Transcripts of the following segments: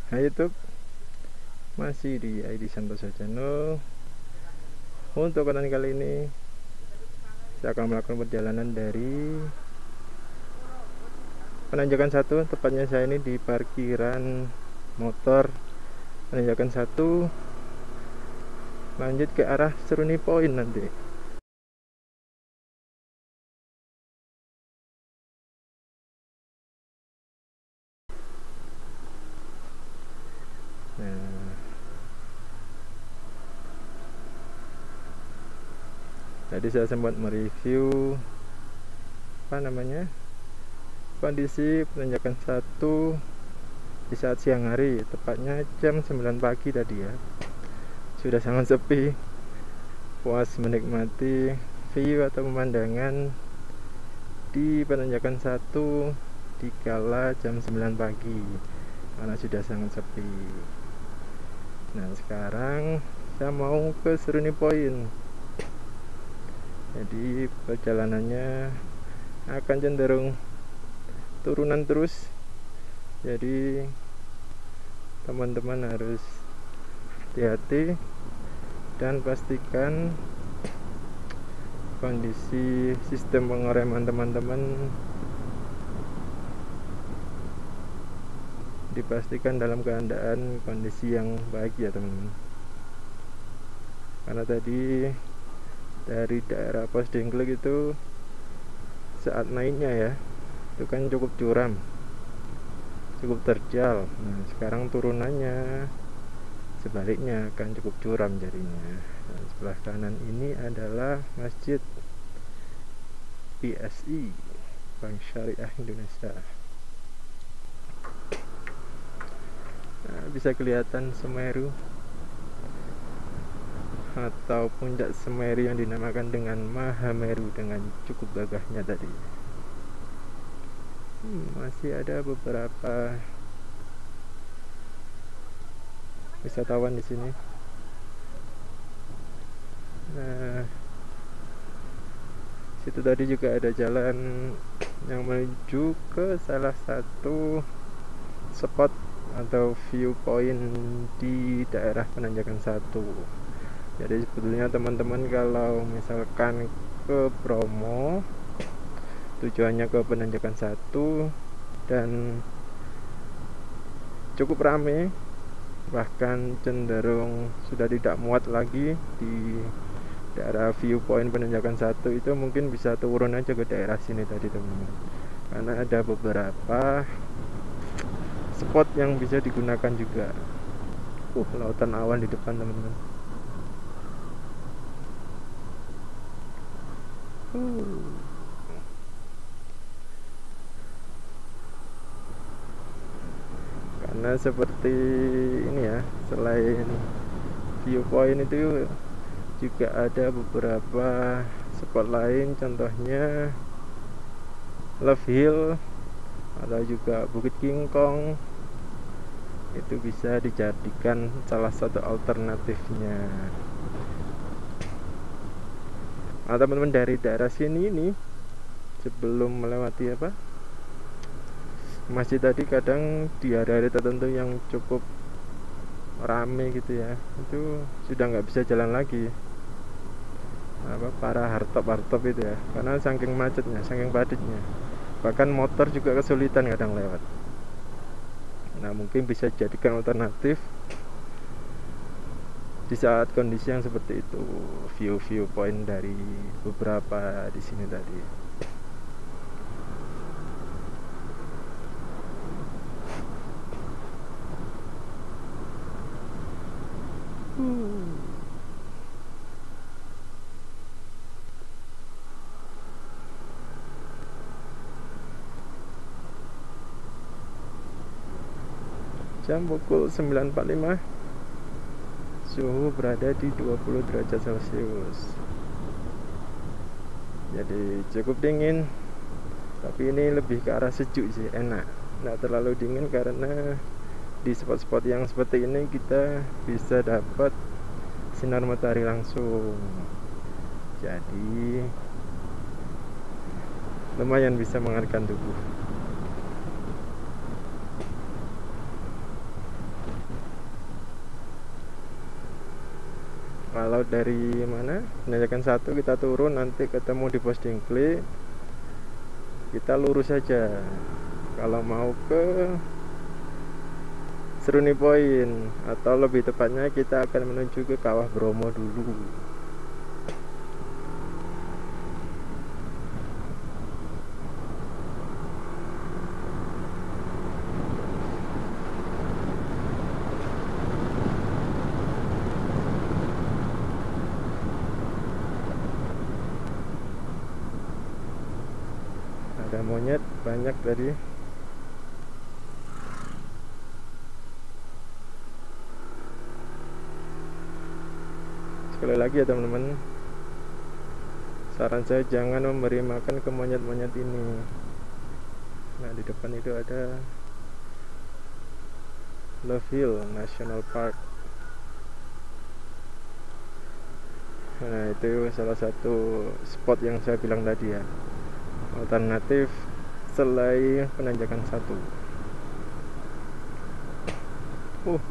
Hai YouTube, masih di ID Santoso Channel. Untuk konten kali ini saya akan melakukan perjalanan dari Penanjakan 1. Tepatnya saya ini di parkiran motor Penanjakan 1, lanjut ke arah Seruni Point nanti. Nah, tadi saya sempat mereview kondisi Penanjakan 1 di saat siang hari, tepatnya jam 9 pagi tadi ya. Sudah sangat sepi, puas menikmati view atau pemandangan di Penanjakan 1 di kala jam 9 pagi karena sudah sangat sepi. Nah, sekarang saya mau ke Seruni Point. Jadi perjalanannya akan cenderung turunan terus. Jadi teman-teman harus hati-hati dan pastikan kondisi sistem pengereman teman-teman dipastikan dalam keadaan kondisi yang baik ya teman-teman. Karena tadi dari daerah Pos Dengklek itu saat naiknya ya, itu kan cukup curam, cukup terjal. Nah, sekarang turunannya sebaliknya akan cukup curam jadinya. Dan sebelah kanan ini adalah Masjid BSI, Bank Syariah Indonesia. Nah, bisa kelihatan Semeru atau puncak Semeru yang dinamakan dengan Mahameru dengan cukup gagahnya tadi. Masih ada beberapa wisatawan di sini. Nah, situ tadi juga ada jalan yang menuju ke salah satu spot atau viewpoint di daerah Penanjakan 1. Jadi sebetulnya teman-teman kalau misalkan ke Bromo tujuannya ke Penanjakan 1 dan cukup ramai, bahkan cenderung sudah tidak muat lagi di daerah viewpoint Penanjakan 1 itu, mungkin bisa turun aja ke daerah sini tadi teman-teman, karena ada beberapa spot yang bisa digunakan juga. Lautan awan di depan teman-teman. Karena seperti ini ya, selain viewpoint itu juga ada beberapa spot lain, contohnya Love Hill atau juga Bukit King Kong. Itu bisa dijadikan salah satu alternatifnya. Nah, teman-teman dari daerah sini ini sebelum melewati masjid tadi, kadang di hari-hari tertentu yang cukup rame gitu ya, itu sudah nggak bisa jalan lagi para hartop itu ya, karena saking macetnya, saking padatnya, bahkan motor juga kesulitan kadang lewat. Nah, mungkin bisa jadikan alternatif di saat kondisi yang seperti itu, view point dari beberapa di sini tadi. Jam pukul 9.45, suhu berada di 20 derajat Celcius. Jadi cukup dingin, tapi ini lebih ke arah sejuk sih, enak. Nggak terlalu dingin karena di spot-spot yang seperti ini kita bisa dapat sinar matahari langsung. Jadi lumayan bisa menghangatkan tubuh. Kalau dari mana Penanjakan 1 kita turun, nanti ketemu di pos Dingklik, kita lurus saja. Kalau mau ke Seruni Point, atau lebih tepatnya kita akan menuju ke Kawah Bromo dulu. Ada monyet banyak tadi. Sekali lagi ya teman-teman, saran saya jangan memberi makan ke monyet-monyet ini. Nah, di depan itu ada Love Hill National Park. Nah, itu salah satu spot yang saya bilang tadi ya, alternatif selain Penanjakan 1.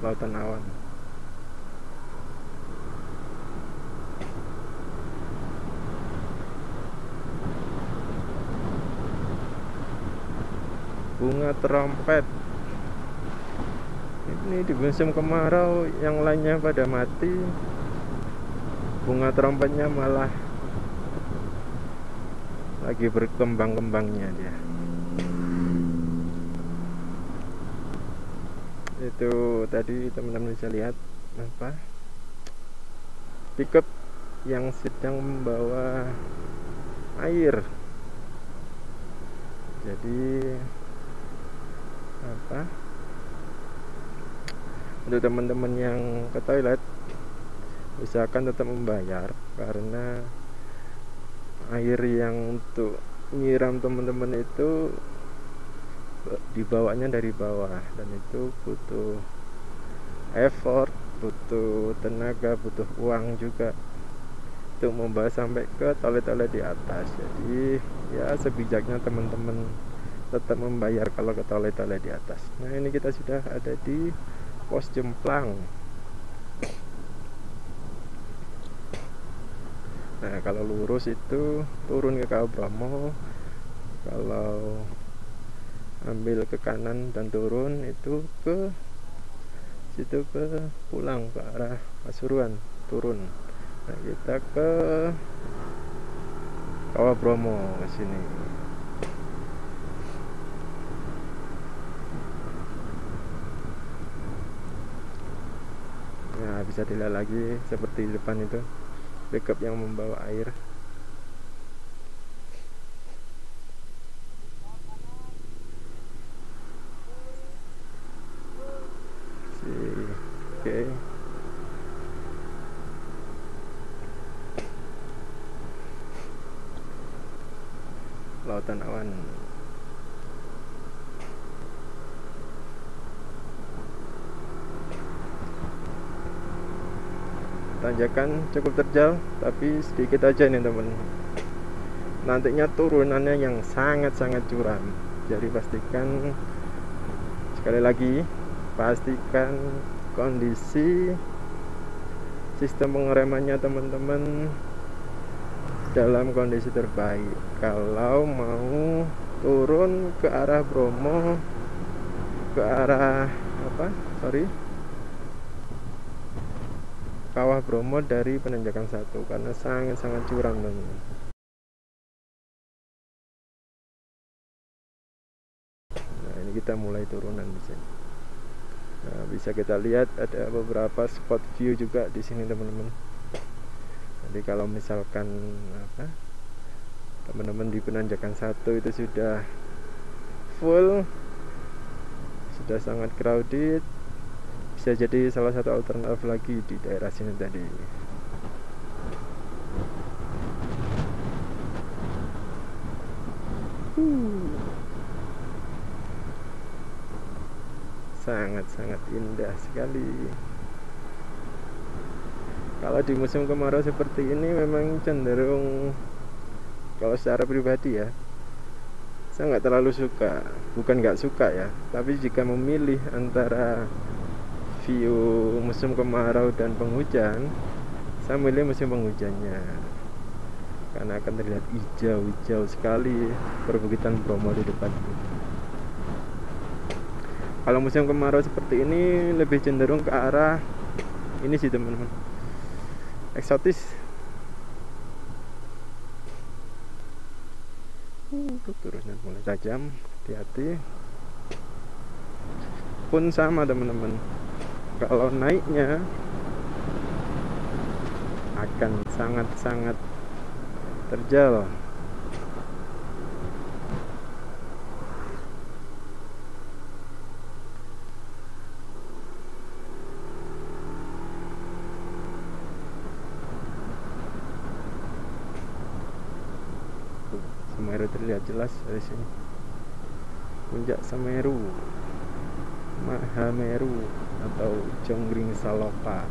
Lautan awan. Bunga trompet. Ini di musim kemarau yang lainnya pada mati, bunga trompetnya malah lagi berkembang-kembangnya dia. Itu tadi teman-teman bisa lihat apa, pickup yang sedang membawa air. Jadi apa, untuk teman-teman yang ke toilet usahakan tetap membayar, karena air yang untuk nyiram teman-teman itu dibawanya dari bawah, dan itu butuh effort, butuh tenaga, butuh uang juga untuk membawa sampai ke toilet-toilet di atas. Jadi ya sebijaknya teman-teman tetap membayar kalau ke toilet-toilet di atas. Nah, ini kita sudah ada di pos Jemplang. Nah, kalau lurus itu turun ke Kawah Bromo. Kalau ambil ke kanan dan turun itu ke situ, ke pulang ke arah Pasuruan, turun. Nah, kita ke Kawah Bromo ke sini. Nah, bisa dilihat lagi seperti di depan itu, pickup yang membawa air. Oke. Lautan awan. Tanjakan cukup terjal, tapi sedikit aja nih teman. Nantinya turunannya yang sangat-sangat curam. Jadi pastikan, sekali lagi, pastikan kondisi sistem pengeremannya teman-teman dalam kondisi terbaik kalau mau turun ke arah Bromo, ke arah Kawah Bromo dari Penanjakan 1, karena sangat-sangat curam teman-teman. Nah, ini kita mulai turunan di sini. Nah, bisa kita lihat ada beberapa spot view juga di sini teman-teman. Jadi kalau misalkan teman-teman di Penanjakan 1 itu sudah full, sudah sangat crowded, bisa jadi salah satu alternatif lagi di daerah sini tadi. Sangat-sangat indah sekali. Kalau di musim kemarau seperti ini memang cenderung, kalau secara pribadi ya, saya nggak terlalu suka. Bukan nggak suka ya, tapi jika memilih antara view musim kemarau dan penghujan, sambil musim penghujannya, karena akan terlihat hijau-hijau sekali perbukitan Bromo di depan. Kalau musim kemarau seperti ini lebih cenderung ke arah ini sih teman-teman, eksotis. Turunnya mulai tajam, hati-hati. Pun sama teman-teman, kalau naiknya akan sangat-sangat terjal. Semeru terlihat jelas dari sini. Puncak Semeru, Mahameru atau Jonggring Saloka,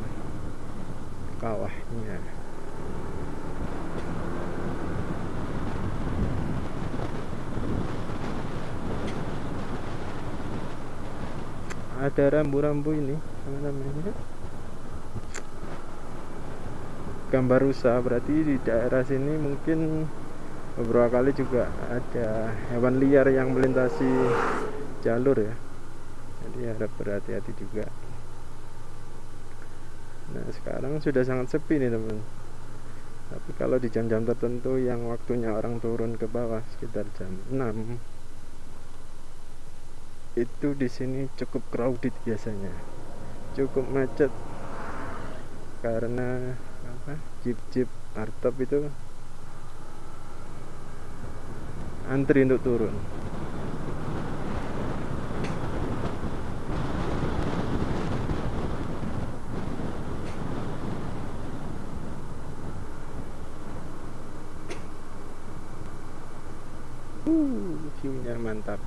kawahnya. Ada rambu-rambu ini, apa namanya, gambar rusa. Berarti di daerah sini mungkin beberapa kali juga ada hewan liar yang melintasi jalur ya, jadi harap berhati-hati juga. Nah sekarang sudah sangat sepi nih teman, tapi kalau di jam-jam tertentu yang waktunya orang turun ke bawah sekitar jam 6 itu di sini cukup crowded biasanya, cukup macet karena apa, jeep-jeep hardtop itu antri untuk turun. View-nya mantap.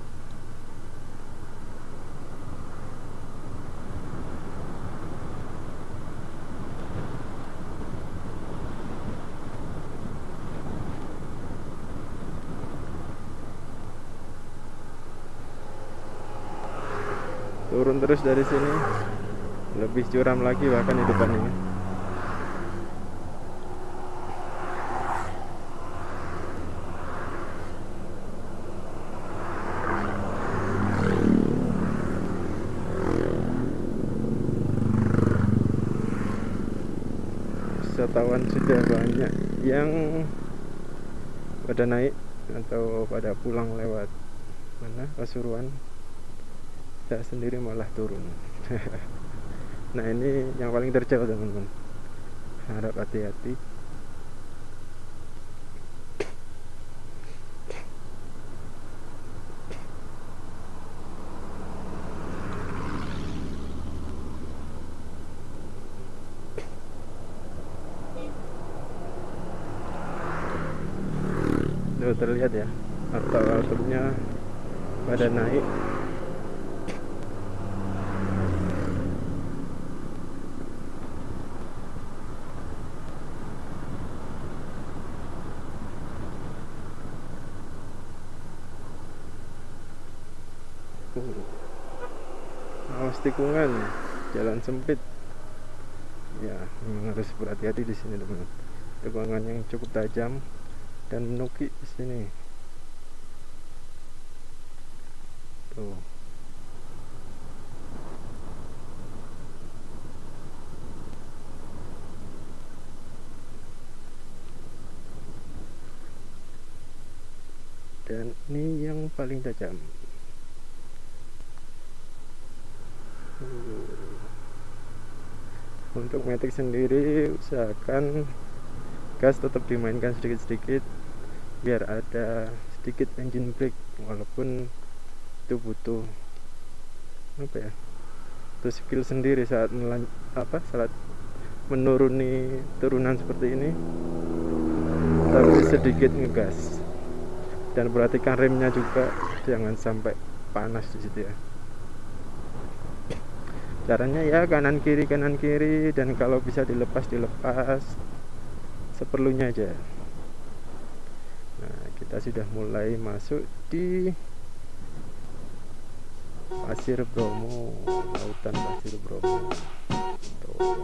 Turun terus dari sini, lebih curam lagi bahkan di depan ini. Wisatawan sudah banyak yang pada naik atau pada pulang lewat mana, Pasuruan. Saya sendiri malah turun. Nah ini yang paling terjauh teman-teman, harap hati-hati. Tuh terlihat ya, atap-atapnya pada naik. Awas tikungan, jalan sempit. Ya, memang harus berhati-hati di sini teman. Tikungan yang cukup tajam dan menukik di sini. Tuh. Dan ini yang paling tajam. Untuk matic sendiri usahakan gas tetap dimainkan sedikit-sedikit biar ada sedikit engine brake, walaupun itu butuh apa ya, itu skill sendiri saat saat menuruni turunan seperti ini. Tapi sedikit ngegas dan perhatikan remnya juga, jangan sampai panas di situ ya. Caranya ya kanan kiri, dan kalau bisa dilepas seperlunya aja. Nah kita sudah mulai masuk di Pasir Bromo, lautan Pasir Bromo. Tuh.